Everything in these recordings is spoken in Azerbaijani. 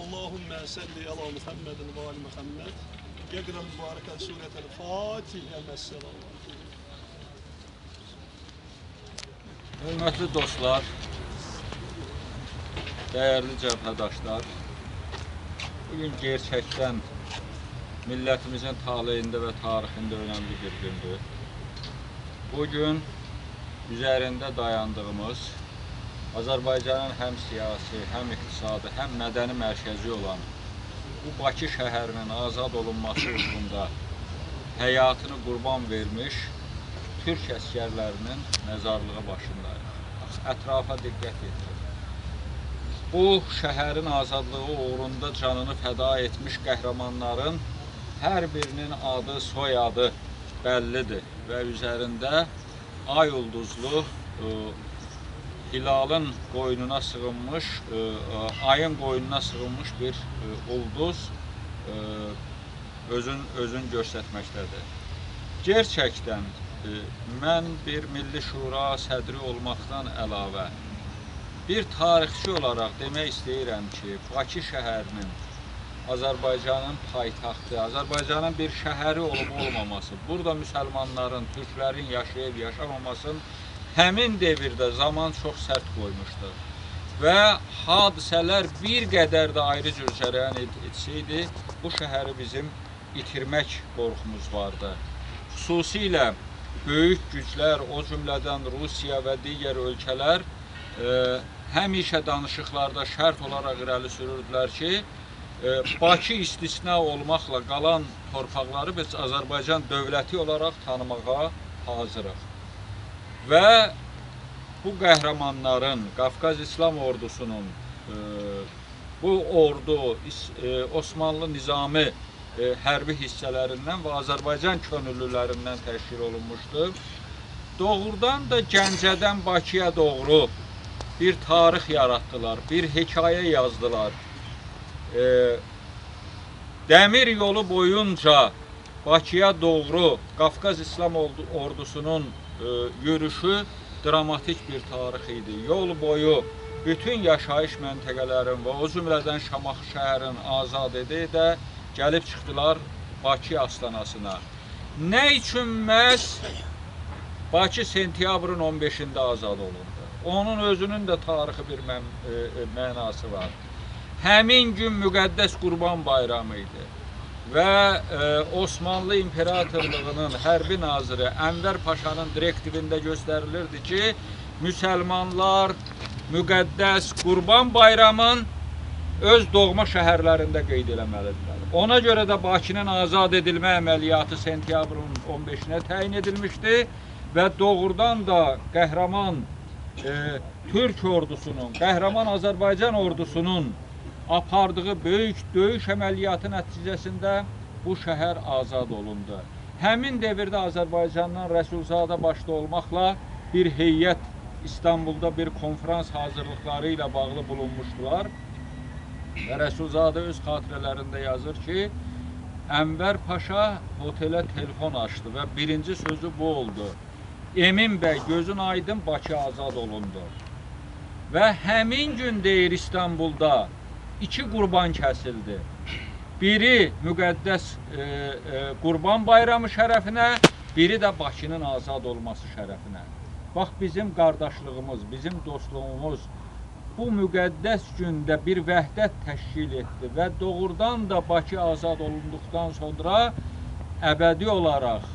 Allahümme salli ala Muhammedin ve ali Muhammed. Yaqra mübareket suretel Fatiha messelam. Hörmətli dostlar, değerli cəbhədaşlar, bugün gerçəkdən millətimizin taleyində və tarixində önemli bir gündür. Bugün üzərində dayandığımız, Azərbaycanın həm siyasi, həm iqtisadi, həm mədəni mərkəzi olan bu Bakı şəhərinin azad olunması uğrunda həyatını qurban vermiş Türk əsgərlərinin məzarlığı başındayıq. Ətrafa diqqət etdik. Bu şəhərin azadlığı uğrunda canını fəda etmiş qəhrəmanların hər birinin adı, soyadı bəllidir və üzərində ay ulduzlu hilalın qoynuna sığınmış, ayın qoynuna sığınmış bir ulduz özün göstərməkdədir. Gerçəkdən mən bir Milli Şura sədri olmaqdan əlavə bir tarixçi olaraq demək istəyirəm ki, Bakı şəhərinin Azərbaycanın paytaxtı, Azərbaycanın bir şəhəri olub-olmaması, burada müsəlmanların, türklərin yaşayıb yaşamamasının həmin devirdə zaman çox sərt qoymuşdur və hadisələr bir qədər də ayrı cür cərəyan etsəydi, bu şəhəri bizim itirmək qorxumuz vardı. Xüsusilə böyük güclər, o cümlədən Rusiya və digər ölkələr həmişə danışıqlarda şərt olaraq irəli sürürdülər ki, Bakı istisna olmaqla qalan torpaqları biz Azərbaycan dövləti olaraq tanımağa hazırıq. Və bu qəhrəmanların, Qafqaz İslam ordusunun, bu ordu Osmanlı nizami hərbi hissələrindən və Azərbaycan könüllülərindən təşkil olunmuşdur. Doğrudan da Gəncədən Bakıya doğru bir tarix yaratdılar, bir hekayə yazdılar. Dəmir yolu boyunca Bakıya doğru Qafqaz İslam ordusunun yürüyüşü dramatik bir tarix idi. Yol boyu bütün yaşayış məntəqələrin və o cümlədən Şamaxı şəhərin azad edə gəlib çıxdılar Bakı astanasına. Nə üçün məhz Bakı sentyabrın 15-də azad olundu? Onun özünün də tarixi bir mənası var. Həmin gün müqəddəs Qurban bayramı idi və Osmanlı İmperatorluğunun hərbi naziri Ənvər Paşanın direktivində göstərilirdi ki, müsəlmanlar müqəddəs Qurban bayramın öz doğma şəhərlərində qeyd eləməlidirlər. Ona görə də Bakının azad edilmə əməliyyatı sentyabrın 15-nə təyin edilmişdi və doğrudan da qəhrəman Türk ordusunun, qəhrəman Azərbaycan ordusunun apardığı böyük döyüş əməliyyatı nəticəsində bu şəhər azad olundu. Həmin devirdə Azərbaycandan Rəsulzadə başda olmaqla bir heyət İstanbulda bir konferans hazırlıqları ilə bağlı bulunmuşdular. Və Rəsulzadə öz xatirələrində yazır ki, Ənvər Paşa otelə telefon açdı və birinci sözü bu oldu. Emin bəy, gözün aydın, Bakı azad olundu. Və həmin gün deyir İstanbulda iki qurban kəsildi. Biri müqəddəs Qurban bayramı şərəfinə, biri də Bakının azad olması şərəfinə. Bax, bizim qardaşlığımız, bizim dostluğumuz bu müqəddəs gündə bir vəhdət təşkil etdi və doğrudan da Bakı azad olunduqdan sonra əbədi olaraq,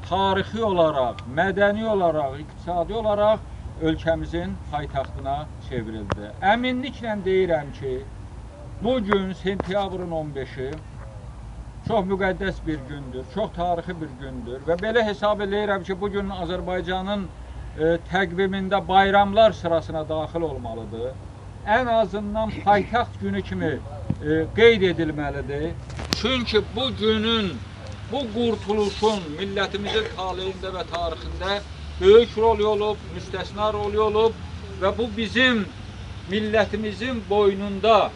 tarixi olaraq, mədəni olaraq, iqtisadi olaraq ölkəmizin paytaxtına çevrildi. Əminliklə deyirəm ki, bugün sentyabrın 15-i çox müqəddəs bir gündür, çox tarixi bir gündür və belə hesab edirəm ki, bugün Azərbaycanın təqvimində bayramlar sırasına daxil olmalıdır. Ən azından paytaxt günü kimi qeyd edilməlidir. Çünki bu günün, bu qurtuluşun millətimizin taleyində və tarixində böyük rol olub, müstəsna rol olub və bu bizim millətimizin boynunda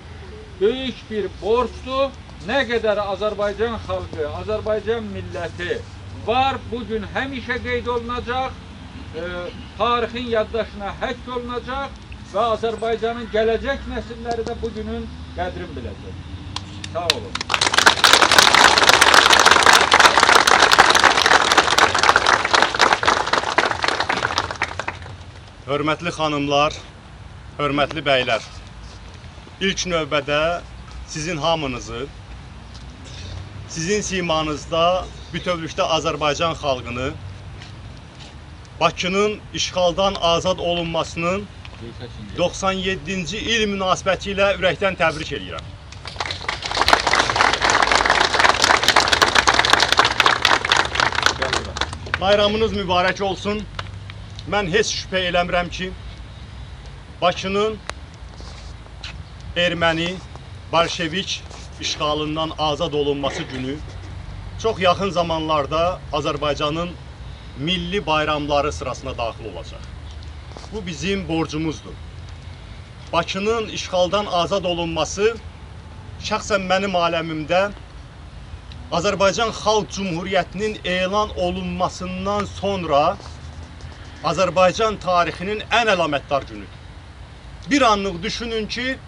böyük bir borcdur. Nə qədər Azərbaycan xalqı, Azərbaycan milləti var, bugün həmişə qeyd olunacaq, tarixin yaddaşına həkk olunacaq və Azərbaycanın gələcək nəsilləri də bugünün qədrini biləcək. Sağ olun. Hörmətli xanımlar, hörmətli bəylər, ilk növbədə sizin hamınızı, sizin simanızda bütövlükdə Azərbaycan xalqını, Bakının işğaldan azad olunmasının 97-ci il münasibəti ilə ürəkdən təbrik edirəm. Bayramınız mübarək olsun. Mən heç şübhə eləmirəm ki, Bakının erməni, bolşevik işğalından azad olunması günü çox yaxın zamanlarda Azərbaycanın milli bayramları sırasına daxil olacaq. Bu bizim borcumuzdur. Bakının işğaldan azad olunması şəxsən mənim aləmimdə Azərbaycan Xalq Cumhuriyyətinin elan olunmasından sonra Azərbaycan tarixinin ən əlamətdar günüdür. Bir anlıq düşünün ki,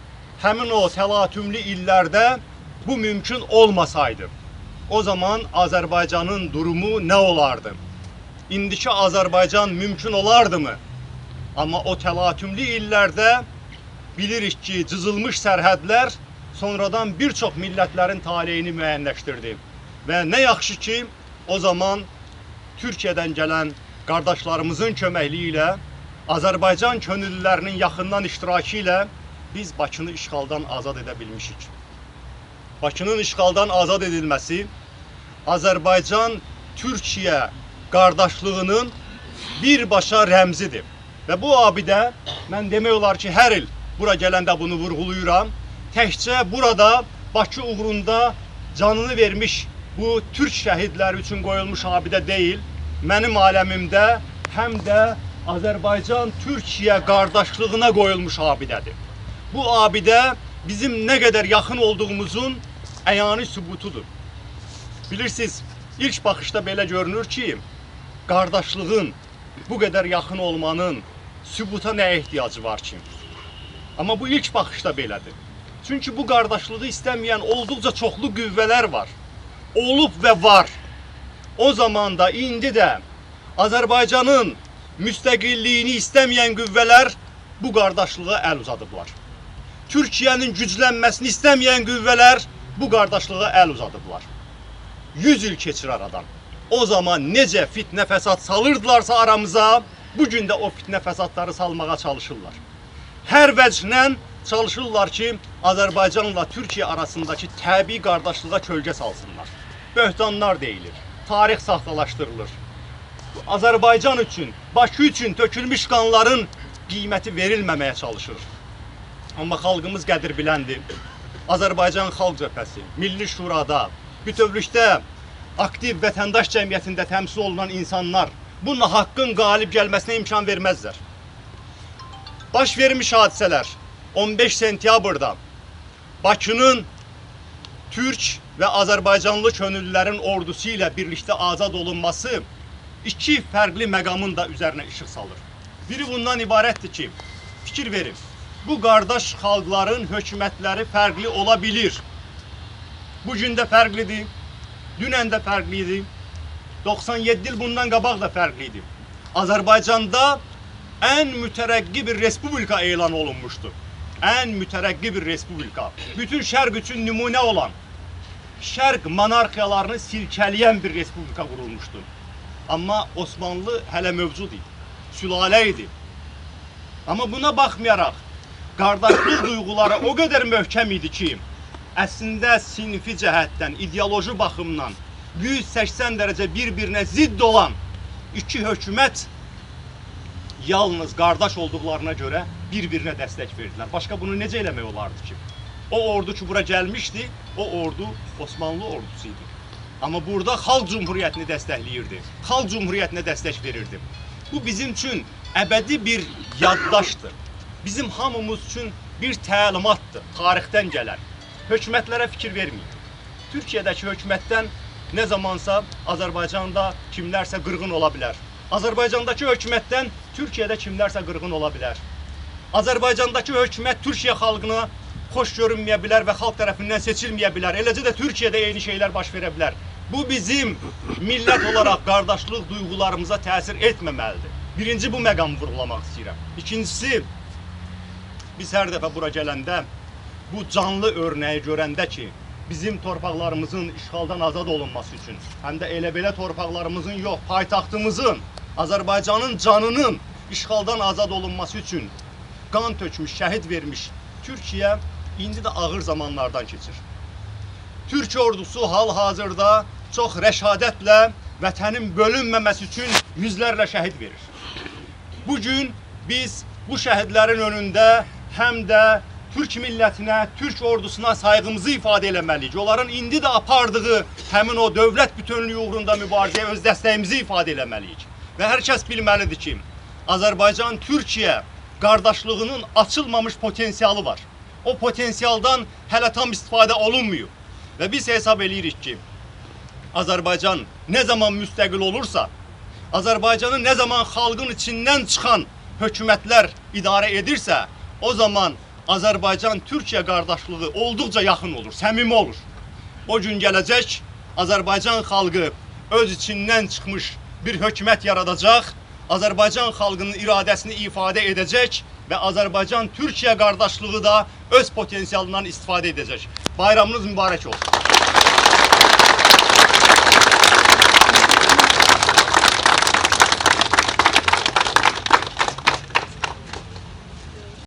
həmin o təlatümlü illərdə bu mümkün olmasaydı, o zaman Azərbaycanın durumu nə olardı? İndiki Azərbaycan mümkün olardı mı? Amma o təlatümlü illərdə bilirik ki, cızılmış sərhədlər sonradan bir çox millətlərin taleyini müəyyənləşdirdi. Və nə yaxşı ki, o zaman Türkiyədən gələn qardaşlarımızın köməkliyi ilə, Azərbaycan könüllülərinin yaxından iştirakı ilə biz Bakını işğaldan azad edə bilmişik. Bakının işğaldan azad edilməsi Azərbaycan-Türkiyə qardaşlığının birbaşa rəmzidir. Və bu abidə mən demək olar ki, hər il bura gələndə bunu vurğuluyuram. Təkcə burada Bakı uğrunda canını vermiş bu Türk şəhidləri üçün qoyulmuş abidə deyil, mənim aləmimdə həm də Azərbaycan-Türkiyə qardaşlığına qoyulmuş abidədir. Bu abidə bizim nə qədər yaxın olduğumuzun əyani sübutudur. Bilirsiniz, ilk baxışda belə görünür ki, qardaşlığın, bu qədər yaxın olmanın sübuta nə ehtiyacı var ki? Amma bu ilk baxışda belədir. Çünki bu qardaşlığı istəməyən olduqca çoxlu qüvvələr var. Olub və var. O zaman da, indi də Azərbaycanın müstəqilliyini istəməyən qüvvələr bu qardaşlığa əl uzadıblar. Türkiyənin güclənməsini istəməyən qüvvələr bu qardaşlığa əl uzadıblar. 100 il keçir aradan. O zaman necə fitnə fəsad salırdılarsa aramıza, bugün də o fitnə fəsadları salmağa çalışırlar. Hər vəclə çalışırlar ki, Azərbaycanla Türkiyə arasındakı təbii qardaşlığa kölgə salsınlar. Böhtanlar deyilir, tarix saxtalaşdırılır. Azərbaycan üçün, Bakı üçün tökülmüş qanların qiyməti verilməməyə çalışır. Amma xalqımız qədir biləndir. Azərbaycan Xalq Cəbhəsi, Milli Şurada, bütövlükdə aktiv vətəndaş cəmiyyətində təmsil olunan insanlar bununla haqqın qalib gəlməsinə imkan verməzlər. Baş vermiş hadisələr 15 sentyabrda Bakının Türk və Azərbaycanlı könüllülərin ordusu ilə birlikdə azad olunması iki fərqli məqamın da üzərinə işıq salır. Biri bundan ibarətdir ki, fikir verin, bu qardaş xalqların hökumətləri fərqli ola bilir. Bugün də fərqlidir, dünən də fərqlidir, 97 il bundan qabaq da fərqlidir. Azərbaycanda ən mütərəqqi bir respublika elan olunmuşdur. Ən mütərəqqi bir respublika. Bütün şərq üçün nümunə olan, şərq monarxiyalarını silkələyən bir respublika qurulmuşdur. Amma Osmanlı hələ mövcud idi, sülalə idi. Amma buna baxmayaraq, qardaşlıq duyğuları o qədər möhkəm idi ki, əslində sinfi cəhətdən, ideoloji baxımdan 180 dərəcə bir-birinə zidd olan iki hökumət yalnız qardaş olduqlarına görə bir-birinə dəstək verdilər. Başqa bunu necə eləmək olardı ki? O ordu ki, bura gəlmişdi, o ordu Osmanlı ordusu idi. Amma burada Xalq Cumhuriyyətini dəstəkləyirdi, Xalq Cumhuriyyətinə dəstək verirdi. Bu bizim üçün əbədi bir yaddaşdır. Bizim hamımız üçün bir təlimatdır, tarixdən gələn. Hökumətlərə fikir verməyin. Türkiyədəki hökumətdən nə zamansa Azərbaycanda kimlərsə qırğın ola bilər. Azərbaycandakı hökumətdən Türkiyədə kimlərsə qırğın ola bilər. Azərbaycandakı hökumət Türkiyə xalqına xoş görünməyə bilər və xalq tərəfindən seçilməyə bilər. Eləcə də Türkiyədə eyni şeylər baş verə bilər. Bu bizim millət olaraq qardaşlıq duyğularımıza təsir etməməlidir. Birinci bu məqamı vurğulamaq istəyirəm. İkincisi, biz hər dəfə bura gələndə bu canlı örnəyi görəndə ki, bizim torpaqlarımızın işğaldan azad olunması üçün, həm də elə-belə torpaqlarımızın yox, paytaxtımızın, Azərbaycanın canının işğaldan azad olunması üçün qan tökmüş, şəhid vermiş Türkiyə indi də ağır zamanlardan keçir. Türk ordusu hal-hazırda çox rəşadətlə vətənin bölünməməsi üçün yüzlərlə şəhid verir. Bugün biz bu şəhidlərin önündə həm də Türk millətinə, Türk ordusuna sayğımızı ifadə eləməliyik. Onların indi də apardığı həmin o dövlət bütünlüyü uğrunda mübarizəyə öz dəstəyimizi ifadə eləməliyik. Və hər kəs bilməlidir ki, Azərbaycan-Türkiyə qardaşlığının açılmamış potensialı var. O potensialdan hələ tam istifadə olunmuyor. Və biz hesab eləyirik ki, Azərbaycan nə zaman müstəqil olursa, Azərbaycanı nə zaman xalqın içindən çıxan hökumətlər idarə edirsə, o zaman Azərbaycan-Türkiyə qardaşlığı olduqca yaxın olur, səmimi olur. O gün gələcək, Azərbaycan xalqı öz içindən çıxmış bir hökumət yaradacaq, Azərbaycan xalqının iradəsini ifadə edəcək və Azərbaycan-Türkiyə qardaşlığı da öz potensialından istifadə edəcək. Bayramınız mübarək olsun.